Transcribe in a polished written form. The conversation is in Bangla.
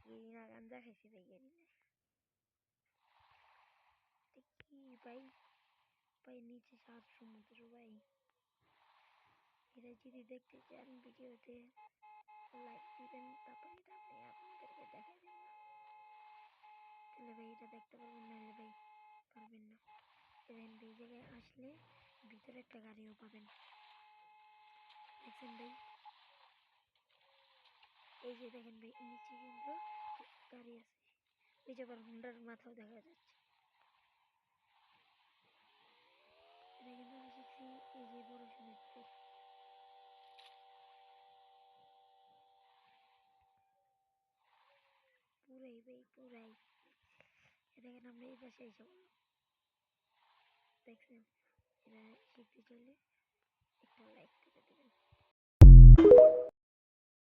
এরিনা গাঞ্জা খাইছে ভাই এরিনা কি ভাই ভাই নিচে সাত সমুদ্র ভাই এটা যদি দেখতে চান ভিডিওতে লাইক দিবেন তারপরে এটা আপনি আপনাদেরকে দেখা দিন তাহলে ভাই এটা দেখতে পারবেন নাহলে ভাই পারবেন না দেখেন এই জায়গায় আসলে ভিতরে একটা গাড়িও পাবেন দেখছেন ভাই এই যে দেখেন ভাই নিচে কিন্তু গাড়ি আছে এই যে আবার হুন্ডার মাথাও দেখা যাচ্ছে এটা কিন্তু আমি শিখছি এই যে বড় সমুদ্রে পুরাই ভাই পুরাই দেখেন আমরা এই পাশে এসে বললাম দেখছেন এটা শিখতে চাইলে একটা লাইক